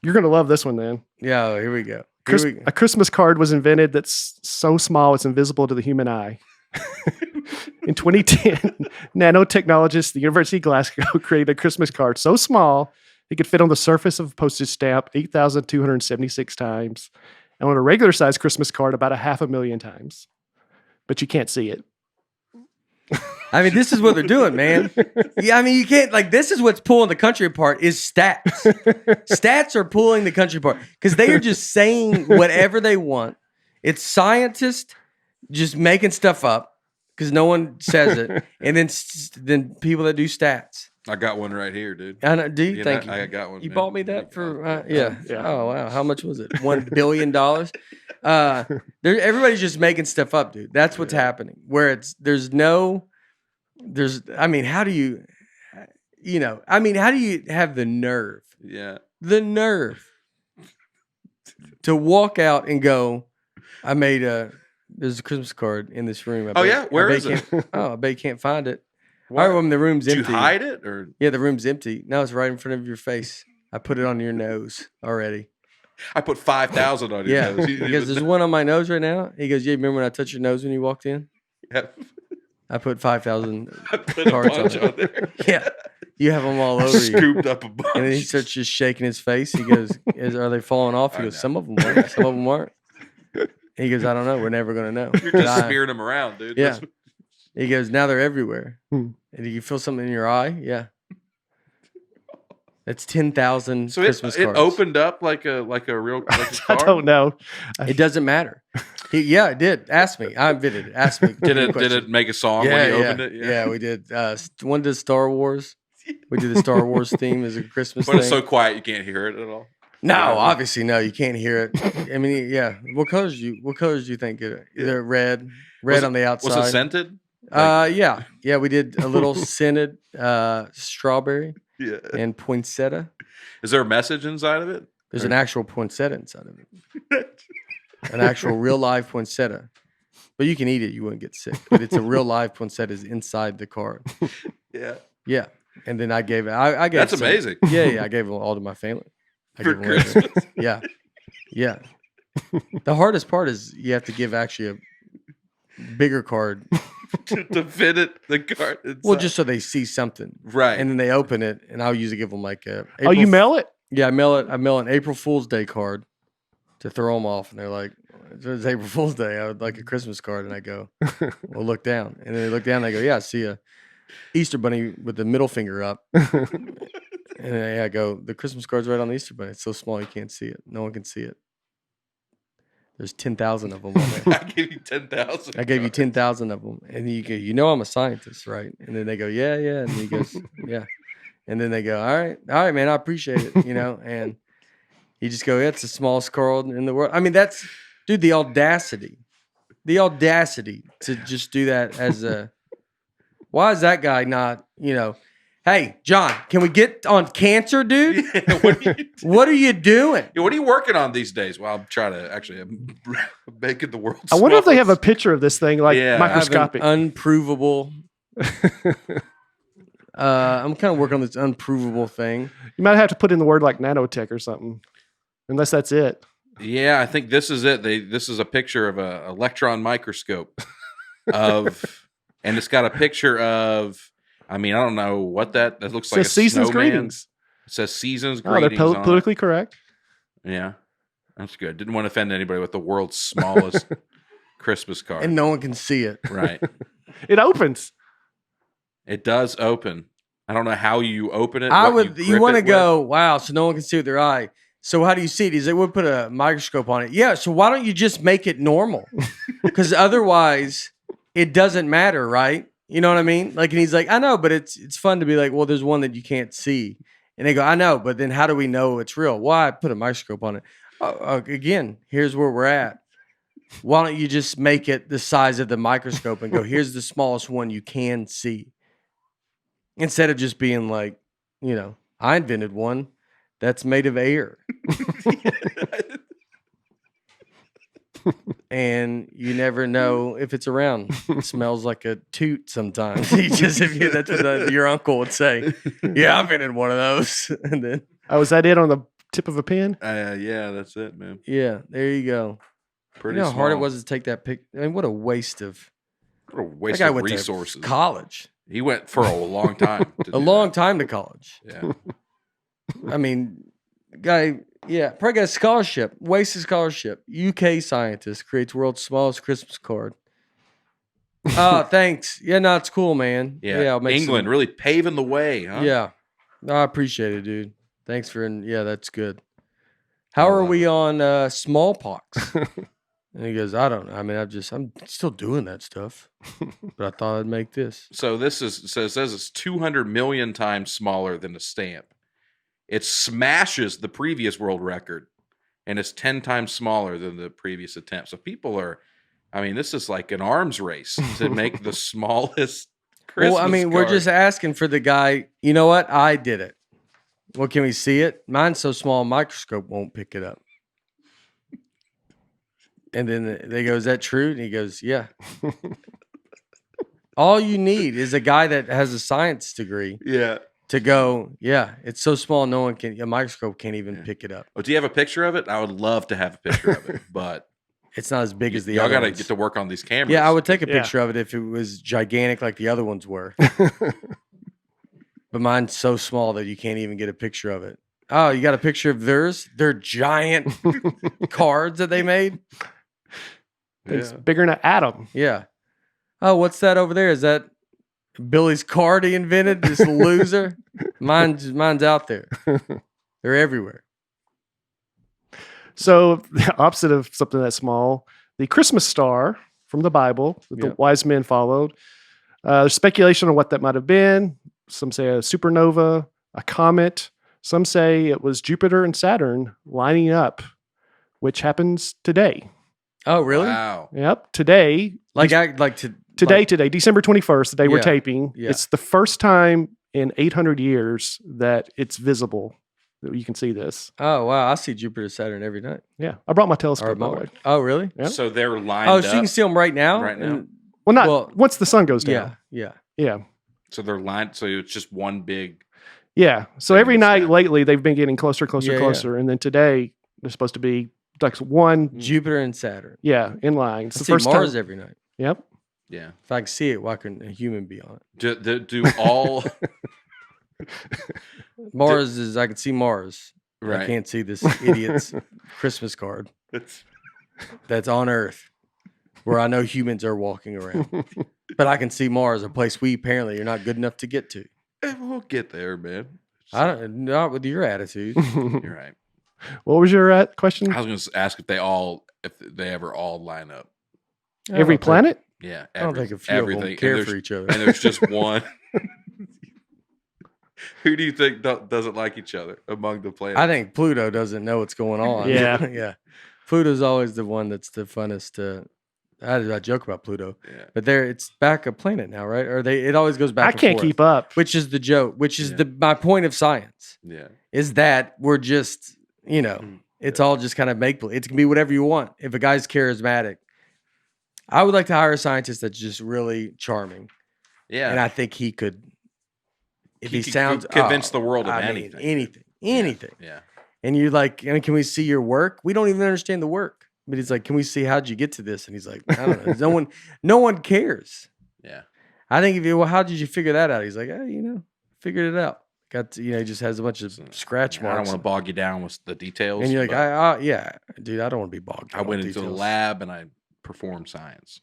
You're going to love this one, then. Yeah, here we go. A Christmas card was invented that's so small it's invisible to the human eye. In 2010, nanotechnologists at the University of Glasgow created a Christmas card so small it could fit on the surface of a postage stamp 8,276 times, and on a regular size Christmas card about 500,000 times. But you can't see it. I mean, this is what they're doing, man. Yeah, I mean, you can't, like, this is what's pulling the country apart is stats. Stats are pulling the country apart because they are just saying whatever they want. It's scientists just making stuff up because no one says it. And then people that do stats. I got one right here, dude. I know, do you? Thank you. I got one. You man. bought me that for, yeah. Oh, wow. How much was it? $1 billion? Everybody's just making stuff up, dude. That's what's happening. Where I mean, how do you have the nerve? Yeah. The nerve to walk out and go, there's a Christmas card in this room. Where is it? I bet you can't find it. All right, well, the room's empty. Did you hide it? Or? Yeah, the room's empty. No, it's right in front of your face. I put it on your nose already. I put 5,000 on your nose. Because there's one on my nose right now. He goes, yeah, remember when I touched your nose when you walked in? Yeah. I put 5,000 cards on there. Yeah. You have them all over you. Scooped up a bunch. And then he starts just shaking his face. He goes, are they falling off? He goes, some of them weren't. Some of them weren't. He goes, I don't know. We're never going to know. You're just smearing them around, dude. Yeah. He goes, now they're everywhere. And you feel something in your eye? Yeah. It's 10,000 Christmas cards. It opened up like a real card? I don't know. It doesn't matter. It did. Ask me. I invented it. Ask me. Did it make a song when you opened it? Yeah, we did. One did Star Wars. We did the Star Wars theme as a Christmas thing. But it's so quiet you can't hear it at all? No, obviously no. You can't hear it. I mean, yeah. What colors do you think? Either red on the outside. Was it scented? Yeah. We did a little scented strawberry. Yeah. And poinsettia. Is there a message inside of it? There's an actual poinsettia inside of it. An actual real live poinsettia. But you can eat it, you wouldn't get sick. But it's a real live poinsettia inside the card. Yeah. Yeah. And then I gave it. That's amazing. Yeah. I gave it all to my family. For Christmas. Yeah. Yeah. The hardest part is you have to give actually a bigger card. to fit it, the card inside. Well, just so they see something. Right. And then they open it, and I'll usually give them like a... you mail it? Yeah, I mail an April Fool's Day card to throw them off. And they're like, it's April Fool's Day. I would like a Christmas card. And I go, well, look down. And then they look down, and they go, yeah, I see a Easter bunny with the middle finger up. And I go, the Christmas card's right on the Easter bunny. It's so small you can't see it. No one can see it. There's 10,000 of them on there. I gave you 10,000. I gave you 10,000 of them. And you go, I'm a scientist, right? And then they go, yeah. And he goes, yeah. And then they go, all right, man, I appreciate it, And you just go, yeah, it's the smallest card in the world. I mean, that's, dude, the audacity to just do that as a, why is that guy not, hey, John, can we get on cancer, dude? Yeah, what are you doing? Yeah, what are you working on these days? Well, I'm trying to actually make it the world. I wonder if they have a picture of this thing, like microscopic. Unprovable. I'm kind of working on this unprovable thing. You might have to put in the word like nanotech or something, unless that's it. Yeah, I think this is it. This is a picture of an electron microscope and it's got a picture of. I mean, I don't know what that looks like. It says season's snowman. greetings. It says season's Oh, greetings. they're politically correct. Yeah, that's good. Didn't want to offend anybody with the world's smallest Christmas card. And no one can see it. Right. It opens. It does open. I don't know how you open it. You want to go, wow, so no one can see with their eye. So how do you see it? He's like, we'll put a microscope on it. Yeah, so why don't you just make it normal? Because otherwise, it doesn't matter, right? You know what I mean? Like, and he's like, I know, but it's fun to be like, well, there's one that you can't see. And they go, I know, but then how do we know it's real? Why put a microscope on it? Again, here's where we're at. Why don't you just make it the size of the microscope and go, here's the smallest one you can see? Instead of just being like, I invented one that's made of air. And you never know if it's around. It smells like a toot sometimes. That's what your uncle would say. Yeah, I invented one of those. And then was that it on the tip of a pen. Yeah, that's it, man. Yeah, there you go. Pretty You know how hard it small. was to take that pic. I mean, what a waste of. What a That waste guy of went resources. to college. He went for a long time. To A do long that. time to college. Yeah. I mean, guy, yeah, probably got a scholarship. Wasted scholarship. UK scientist creates world's smallest Christmas card. Oh, thanks. Yeah, no, it's cool, man. Yeah. I'll make England really paving the way, huh? Yeah, no, I appreciate it, dude. Thanks for. Yeah, that's good. How I are love we it. on smallpox? And he goes, I don't know. I mean, I'm still doing that stuff, but I thought I'd make this. So this is so it says it's 200 million times smaller than a stamp. It smashes the previous world record, and it's 10 times smaller than the previous attempt. So people are, I mean, this is like an arms race to make the smallest Christmas Well, I mean, we're card. just asking for the guy. You know what? I did it. Well, can we see it? Mine's so small, a microscope won't pick it up. And then they go, is that true? And he goes, yeah. All you need is a guy that has a science degree Yeah. to go, yeah, it's so small, no one can, a microscope can't even pick it up. Oh, do you have a picture of it? I would love to have a picture of it, but It's not as big as the y'all other got to ones. get to work on these cameras. Yeah, I would take a Yeah. picture of it if it was gigantic like the other ones were. But mine's so small that you can't even get a picture of it. Oh, you got a picture of theirs? They're giant cards that they made? It's Yeah. bigger than an atom. Yeah. Oh, what's that over there? Is that Billy's card he invented? This loser? Mine's out there. They're everywhere. So the opposite of something that small, the Christmas star from the Bible that the Yep. wise men followed. There's speculation on what that might have been. Some say a supernova, a comet. Some say it was Jupiter and Saturn lining up, which happens today. Oh, really? Wow. Yep, today. Today, Today, December 21st, the day we're Yeah, taping. yeah. It's the first time in 800 years that it's visible. That you can see this. Oh, wow. I see Jupiter, Saturn every night. Yeah, I brought my Or telescope. By the way. Oh, really? Yep. So they're lined Oh, up. so you can see them right now? Right now. And- Well, not Well, once the sun goes down. yeah. Yeah. So they're lined. So it's just one big. Yeah. So Thing every in the night sky. lately, they've been getting closer, Yeah, yeah. closer. And then today, they're supposed to be like one, Jupiter and Saturn. in line. I It's the see first Mars time. every night. Yep. Yeah. If I can see it, why couldn't a human be on it? Do all Mars is, I can see Mars. I right? can't see this idiot's Christmas card It's, that's on Earth where I know humans are walking around. But I can see Mars, a place we apparently are not good enough to get to. we'll get there, man. Not with your attitude. You're right. What was your question? I was going to ask if they ever all line up. I Every don't think- planet? Yeah. I don't think a few of them everything. care and for each other. And there's just one. Who do you think doesn't like each other among the planets? I think Pluto doesn't know what's going on. Yeah. Yeah. Pluto's always the one that's the funnest to. I joke about Pluto, Yeah. but it's back a planet now, right? Or it always goes back. I and can't forth, keep up. Which is the joke? Which is Yeah. my point of science Yeah. is that we're just it's all just kind of make believe. It can be whatever you want. If a guy's charismatic, I would like to hire a scientist that's just really charming, Yeah. and I think he could. If he could sounds convince the world of I mean, anything. anything. Yeah. And you're like, and can we see your work? We don't even understand the work. But he's like, can we see how'd you get to this? And he's like, I don't know. No one cares. Yeah. I think how did you figure that out? He's like, figured it out. Got to, he just has a bunch of scratch I don't marks. want to bog you down with the details. And you're like, but yeah, dude, I don't want to be bogged down. I went with into the details. lab and I performed science.